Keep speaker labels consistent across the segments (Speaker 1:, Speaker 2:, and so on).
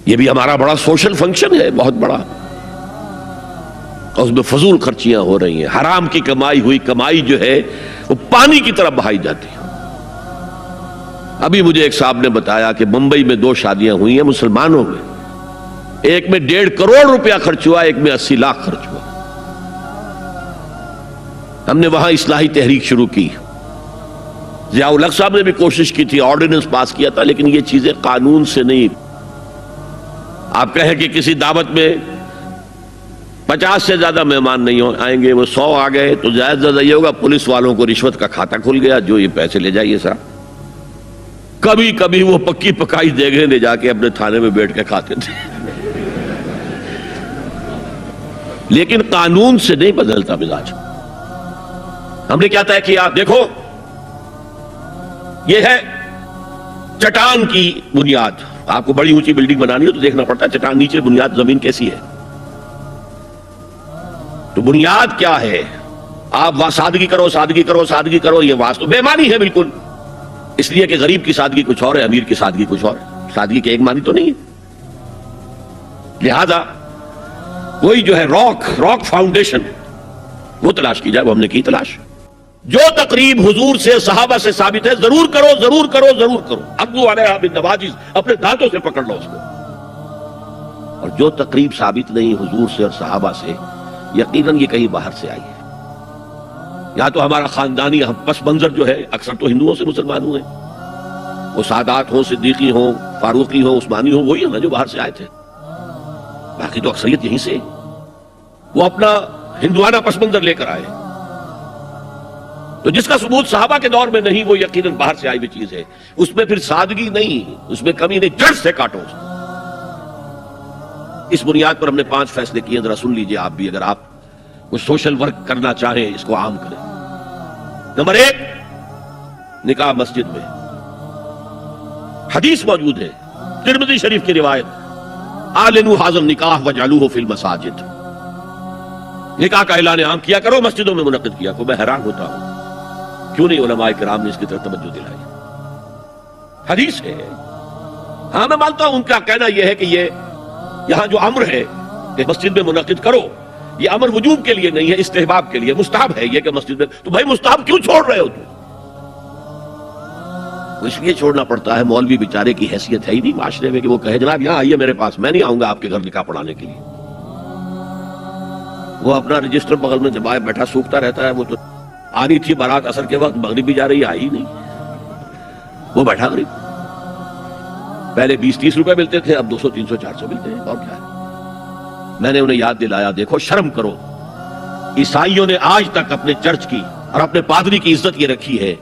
Speaker 1: یہ بھی ہمارا بڑا سوشل فنکشن ہے، بہت بڑا، اور اس میں فضول خرچیاں ہو رہی ہیں، حرام کی کمائی ہوئی کمائی جو ہے وہ پانی کی طرح بہائی جاتی ہے۔ ابھی مجھے ایک صاحب نے بتایا کہ ممبئی میں 2 شادیاں ہوئی ہیں مسلمانوں میں، ایک میں 1.5 کروڑ روپیہ خرچ ہوا، ایک میں 80 لاکھ خرچ ہوا۔ ہم نے وہاں اصلاحی تحریک شروع کی، ضیاء الحق صاحب نے بھی کوشش کی تھی، آرڈیننس پاس کیا تھا، لیکن یہ چیزیں قانون سے نہیں۔ آپ کہیں کہ کسی دعوت میں 50 سے زیادہ مہمان نہیں آئیں گے، وہ 100 آ گئے تو زیادہ زیادہ یہ ہوگا پولیس والوں کو رشوت کا کھاتا کھل گیا، جو یہ پیسے لے جائیے صاحب۔ کبھی کبھی وہ پکی پکائی دیگیں لے جا کے اپنے تھانے میں بیٹھ کے کھاتے تھے، لیکن قانون سے نہیں بدلتا مزاج۔ ہم نے کیا طے کیا؟ دیکھو یہ ہے چٹان کی بنیاد۔ آپ کو بڑی اونچی بلڈنگ بنانی ہو تو دیکھنا پڑتا ہے چٹان نیچے بنیاد زمین کیسی ہے۔ تو بنیاد کیا ہے؟ آپ سادگی کرو سادگی کرو سادگی کرو، یہ واسطہ بے معنی ہے بالکل، اس لیے کہ غریب کی سادگی کچھ اور ہے، امیر کی سادگی کچھ اور ہے، سادگی کے ایک معنی تو نہیں ہے۔ لہذا کوئی جو ہے راک فاؤنڈیشن وہ تلاش کی جائے، وہ ہم نے کی تلاش۔ جو تقریب حضور سے صحابہ سے ثابت ہے ضرور کرو ضرور کرو ضرور کرو، عضوا علیہا بالنواجذ، اپنے دانتوں سے پکڑ لو اس کو۔ اور جو تقریب ثابت نہیں حضور سے اور صحابہ سے، یقیناً یہ کہیں باہر سے آئی ہے۔ یا تو ہمارا خاندانی پس منظر جو ہے اکثر تو ہندوؤں سے مسلمان ہوئے، وہ سادات ہوں، صدیقی ہوں، فاروقی ہوں، عثمانی ہوں، وہی ہے نا جو باہر سے آئے تھے، باقی تو اکثریت یہیں سے، وہ اپنا ہندوانہ پس منظر لے کر آئے۔ تو جس کا ثبوت صحابہ کے دور میں نہیں، وہ یقیناً باہر سے آئی ہوئی چیز ہے، اس میں پھر سادگی نہیں، اس میں کمی نہیں، جڑ سے کاٹو اس کو۔ اس بنیاد پر ہم نے 5 فیصلے کیے، ذرا سن لیجئے آپ بھی، اگر آپ کوئی سوشل ورک کرنا چاہیں اس کو عام کریں۔ نمبر 1، نکاح مسجد میں۔ حدیث موجود ہے ترمذی شریف کی روایت، اعلنوا ھذا النکاح واجعلوہ فی المساجد، نکاح کا اعلان عام کیا کرو، مسجدوں میں منعقد کیا کرو۔ میں حیران ہوتا ہوں کیوں نہیں علماء کرام نے اس کی طرف توجہ دلائی۔ حدیث ہے، ہاں میں مانتا ہوں ان کا کہنا یہ ہے کہ یہ یہاں جو امر ہے کہ مسجد میں منعقد کرو، یہ امر وجوب کے لیے نہیں ہے، استحباب کے لیے، مستحب ہے یہ کہ مسجد میں۔ تو بھائی مستحب کیوں چھوڑ رہے ہو تم؟ اس لیے چھوڑنا پڑتا ہے، مولوی بیچارے کی حیثیت ہے ہی نہیں معاشرے میں کہ وہ کہے جناب یہاں آئیے میرے پاس، میں نہیں آؤں گا آپ کے گھر نکاح پڑھانے کے لیے۔ وہ اپنا رجسٹر بغل میں دبائے بیٹھا سوکھتا رہتا ہے۔ وہ تو آنی تھی بارات عصر کے وقت، مغرب بھی جا رہی ہے، آئی نہیں، وہ بیٹھا غریب۔ پہلے 20-30 روپے ملتے تھے، اب 200 300 400 ملتے ہیں، اور کیا ہے۔ میں نے انہیں یاد دلایا دیکھو شرم کرو، عیسائیوں نے آج تک اپنے چرچ کی اور اپنے پادری کی عزت یہ رکھی ہے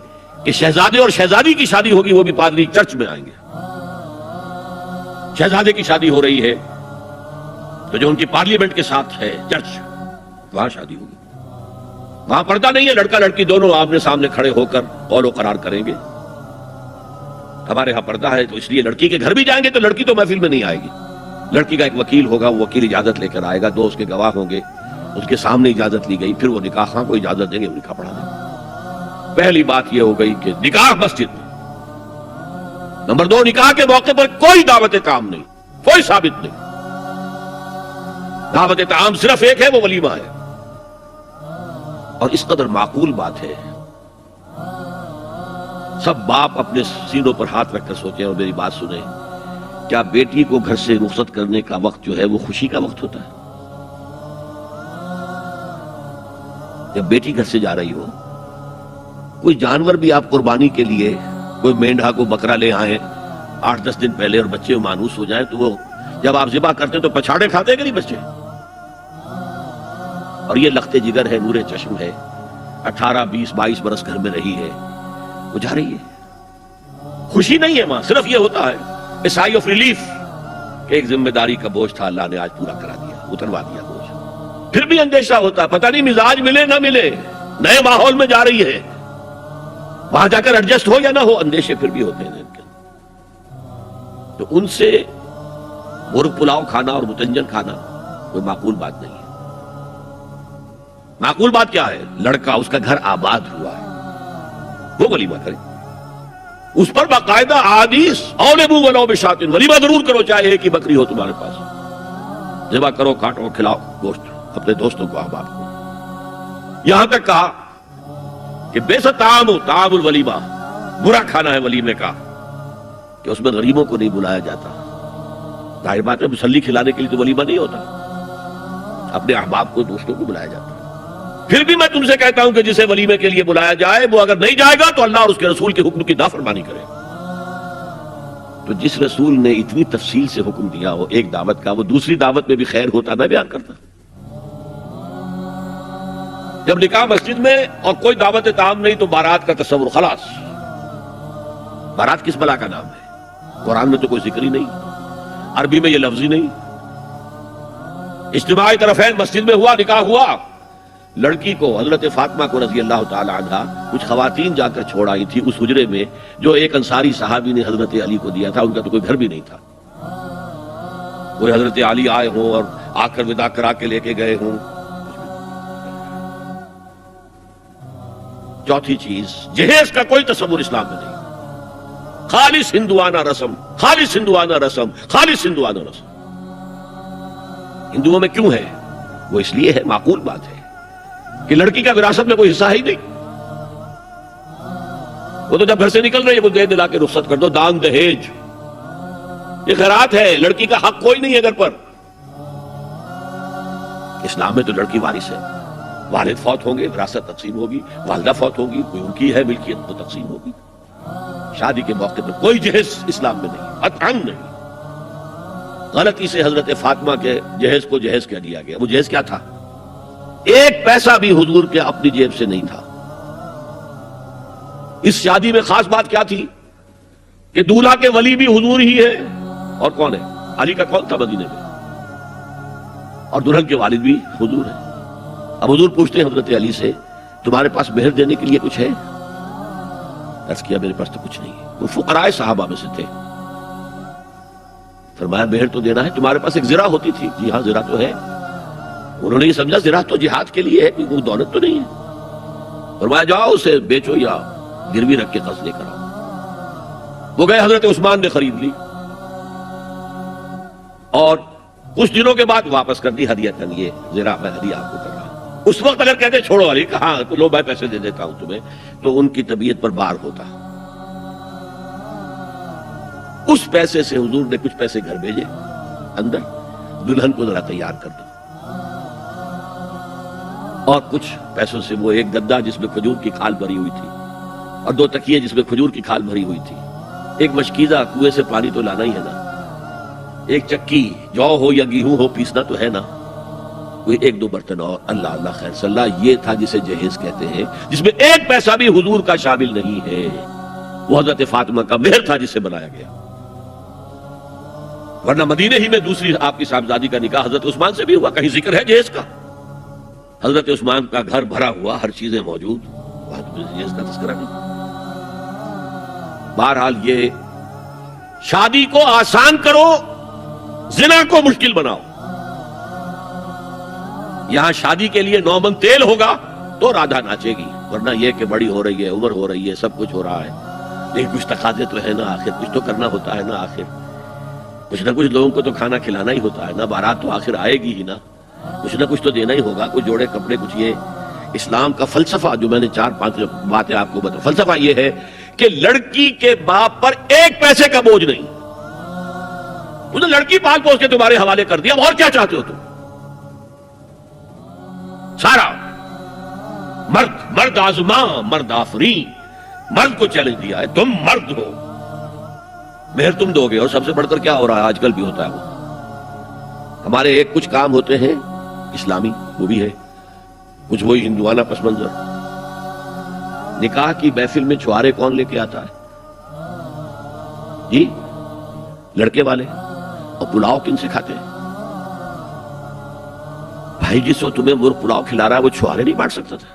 Speaker 1: کہ شہزادے اور شہزادی کی شادی ہوگی وہ بھی پادری چرچ میں آئیں گے۔ شہزادے کی شادی ہو رہی ہے تو جو ان کی پارلیمنٹ کے ساتھ ہے چرچ، وہاں شادی ہوگی، وہاں پردہ نہیں ہے، لڑکا لڑکی دونوں آمنے سامنے کھڑے ہو کر قول و قرار کریں گے۔ ہمارے ہاں پردہ ہے تو اس لیے لڑکی کے گھر بھی جائیں گے تو لڑکی تو محفل میں نہیں آئے گی، لڑکی کا ایک وکیل ہوگا، وہ وکیل اجازت لے کر آئے گا، 2 اس کے گواہ ہوں گے، اس کے سامنے اجازت لی گئی، پھر وہ نکاح خواہ کو اجازت دیں گے، وہ نکاح پڑھا دیں گے۔ پہلی بات یہ ہو گئی کہ نکاح مسجد میں۔ نمبر 2، نکاح کے موقع پر کوئی دعوت کام نہیں، کوئی ثابت نہیں، دعوت طعام صرف ایک ہے، وہ ولیمہ ہے۔ اور اس قدر معقول بات ہے، سب باپ اپنے سینوں پر ہاتھ رکھ کر سوچیں اور میری بات سنیں، کیا بیٹی کو گھر سے رخصت کرنے کا وقت جو ہے وہ خوشی کا وقت ہوتا ہے؟ جب بیٹی گھر سے جا رہی ہو، کوئی جانور بھی آپ قربانی کے لیے، کوئی مینڈھا کو بکرا لے آئیں 8-10 دن پہلے اور بچے مانوس ہو جائیں تو وہ جب آپ ذبح کرتے تو پچھاڑے کھاتے ہیں کہ نہیں بچے؟ اور یہ لخت جگر ہے، نور چشم ہے، 18 20 22 برس گھر میں رہی ہے، وہ جا رہی ہے، خوشی نہیں ہے ماں، صرف یہ ہوتا ہے سائی آف ریلیف کہ ایک ذمہ داری کا بوجھ تھا، اللہ نے آج پورا کرا دیا، اتروا دیا بوجھ۔ پھر بھی اندیشہ ہوتا ہے، پتہ نہیں مزاج ملے نہ ملے، نئے ماحول میں جا رہی ہے، وہاں جا کر ایڈجسٹ ہو یا نہ ہو، اندیشے پھر بھی ہوتے ہیں۔ تو ان سے مرغ پلاؤ کھانا اور متنجن کھانا کوئی معقول بات نہیں ہے۔ معقول بات کیا ہے؟ لڑکا، اس کا گھر آباد ہوا ہے، وہ ولیمہ کرے، اس پر باقاعدہ احادیث اولبو ولو بشاتن، ولیمہ ضرور کرو چاہے ایک ہی بکری ہو تمہارے پاس، ذبح کرو، کاٹو، کھلاؤ گوشت اپنے دوستوں کو، احباب کو۔ یہاں تک کہا کہ بیسا طعام الولیمہ، برا کھانا ہے ولیمے کا کہ اس میں غریبوں کو نہیں بلایا جاتا۔ ظاہر بات ہے مسلی کھلانے کے لیے تو ولیمہ نہیں ہوتا، اپنے احباب کو، دوستوں کو بلایا جاتا ہے۔ پھر بھی میں تم سے کہتا ہوں کہ جسے ولیمے کے لیے بلایا جائے وہ اگر نہیں جائے گا تو اللہ اور اس کے رسول کے حکم کی نافرمانی کرے۔ تو جس رسول نے اتنی تفصیل سے حکم دیا ہو ایک دعوت کا، وہ دوسری دعوت میں بھی خیر ہوتا نہ بیان کرتا؟ جب نکاح مسجد میں اور کوئی دعوت طعام نہیں تو بارات کا تصور، خلاص۔ بارات کس بلا کا نام ہے؟ قرآن میں تو کوئی ذکر ہی نہیں، عربی میں یہ لفظ ہی نہیں۔ اجتماعی طرفین مسجد میں ہوا، نکاح ہوا، لڑکی کو حضرت فاطمہ کو رضی اللہ تعالی عنہا کچھ خواتین جا کر چھوڑ آئی تھی اس حجرے میں جو ایک انصاری صحابی نے حضرت علی کو دیا تھا۔ ان کا تو کوئی گھر بھی نہیں تھا، کوئی حضرت علی آئے ہوں اور آ کر وداع کرا کے لے کے گئے ہوں۔ چوتھی چیز، جہیز کا کوئی تصور اسلام میں نہیں، خالص ہندوانہ رسم، خالص ہندوانہ رسم، خالص ہندوانہ رسم۔ ہندوؤں میں کیوں ہے؟ وہ اس لیے ہے، معقول بات ہے کہ لڑکی کا وراثت میں کوئی حصہ ہی نہیں، وہ تو جب گھر سے نکل رہی ہے وہ دے دلا کے رخصت کر دو، دان دہیج، یہ خیرات ہے، لڑکی کا حق کوئی نہیں ہے گھر پر۔ اسلام میں تو لڑکی وارث ہے، والد فوت ہوں گے وراثت تقسیم ہوگی، والدہ فوت ہوگی کوئی ان کی ہے ملکیت تو تقسیم ہوگی۔ شادی کے موقع پر کوئی جہیز اسلام میں نہیں، قطعاً نہیں۔ غلطی سے حضرت فاطمہ کے جہیز کو جہیز کہہ دیا گیا، وہ جہیز کیا تھا؟ ایک پیسہ بھی حضور کے اپنی جیب سے نہیں تھا۔ اس شادی میں خاص بات کیا تھی کہ دولہا کے ولی بھی حضور ہی ہے، اور کون ہے؟ علی کا کون تھا مدینے میں، اور دلہن کے والد بھی حضور ہے۔ اب حضور پوچھتے ہیں حضرت علی سے تمہارے پاس مہر دینے کے لیے کچھ ہے؟ عرض کیا میرے پاس تو کچھ نہیں ہے۔ وہ فقراء صحابہ میں سے تھے، فرمایا مہر تو دینا ہے، تمہارے پاس ایک زرہ ہوتی تھی؟ جی ہاں زرہ تو ہے۔ انہوں نے یہ سمجھا زرہ تو جہاد کے لیے ہے، کوئی دولت تو نہیں ہے۔ فرمایا جاؤ اسے بیچو یا گروی رکھ کے قرض لے کر آؤ۔ وہ گئے، حضرت عثمان نے خرید لی اور کچھ دنوں کے بعد واپس کر دی ہدیۃً، یہ زرہ میں ہدیہ آپ کو کر رہا ہوں۔ اس وقت اگر کہتے چھوڑو علی، کہاں لو میں پیسے دے دیتا ہوں تمہیں، تو ان کی طبیعت پر بار ہوتا۔ اس پیسے سے حضور نے کچھ پیسے گھر بھیجے اندر، دلہن کو ذرا تیار کر دو، اور کچھ پیسوں سے وہ ایک گدا جس میں کھجور کی کھال بھری ہوئی تھی اور 2 تکیے جس میں کھجور کی کھال بھری ہوئی تھی، ایک مشکیزہ، کنویں سے پانی تو لانا ہی ہے نا، ایک چکی، جو ہو یا گیہوں ہو پیسنا تو ہے نا، کوئی 1-2 برتن اور، اللہ اللہ خیر صلی اللہ، یہ تھا جسے جہیز کہتے ہیں، جس میں ایک پیسہ بھی حضور کا شامل نہیں ہے۔ وہ حضرت فاطمہ کا مہر تھا جسے بنایا گیا، ورنہ مدینے ہی میں دوسری آپ کی صاحبزادی کا نکاح حضرت عثمان سے بھی ہوا، کہیں ذکر ہے جہیز کا؟ حضرت عثمان کا گھر بھرا ہوا، ہر چیزیں موجود، وہاں تو جہیز کا تذکرہ نہیں۔ بہرحال یہ شادی کو آسان کرو، زنا کو مشکل بناؤ۔ یہاں شادی کے لیے 9 من تیل ہوگا تو رادھا ناچے گی، ورنہ یہ کہ بڑی ہو رہی ہے، عمر ہو رہی ہے، سب کچھ ہو رہا ہے، لیکن کچھ تقاضے تو ہے نا، آخر کچھ تو کرنا ہوتا ہے نا، آخر کچھ نہ کچھ لوگوں کو تو کھانا کھلانا ہی ہوتا ہے نا، بارات تو آخر آئے گی ہی نا، کچھ نہ کچھ تو دینا ہی ہوگا، کچھ جوڑے کپڑے، کچھ۔ یہ اسلام کا فلسفہ جو میں نے 4-5 باتیں آپ کو بتا، فلسفہ یہ ہے کہ لڑکی کے باپ پر ایک پیسے کا بوجھ نہیں، انہوں نے لڑکی پال پوس کے تمہارے حوالے کر دیا، اور کیا چاہتے ہو تم؟ سارا مرد آزماں، مرد آفرین، مرد کو چیلنج دیا ہے، تم مرد ہو، مہر تم دو گے، اور سب سے بڑھ کر کیا ہو رہا ہے آج کل بھی ہوتا ہے، وہ ہمارے ایک کچھ کام ہوتے ہیں اسلامی، وہ بھی ہے، کچھ وہی ہندوانہ پس منظر۔ نکاح کی محفل میں چھوارے کون لے کے آتا ہے؟ جی لڑکے والے، اور پلاؤ کن سے کھاتے ہیں؟ بھائی جس وقت تمہیں وہ پلاؤ کھلا رہا ہے وہ چھوارے نہیں بانٹ سکتا تھا؟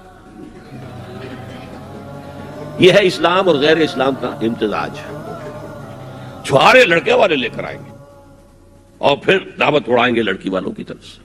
Speaker 1: یہ ہے اسلام اور غیر اسلام کا امتزاج۔ چھوارے لڑکے والے لے کر آئیں گے اور پھر دعوت اڑائیں گے لڑکی والوں کی طرف سے۔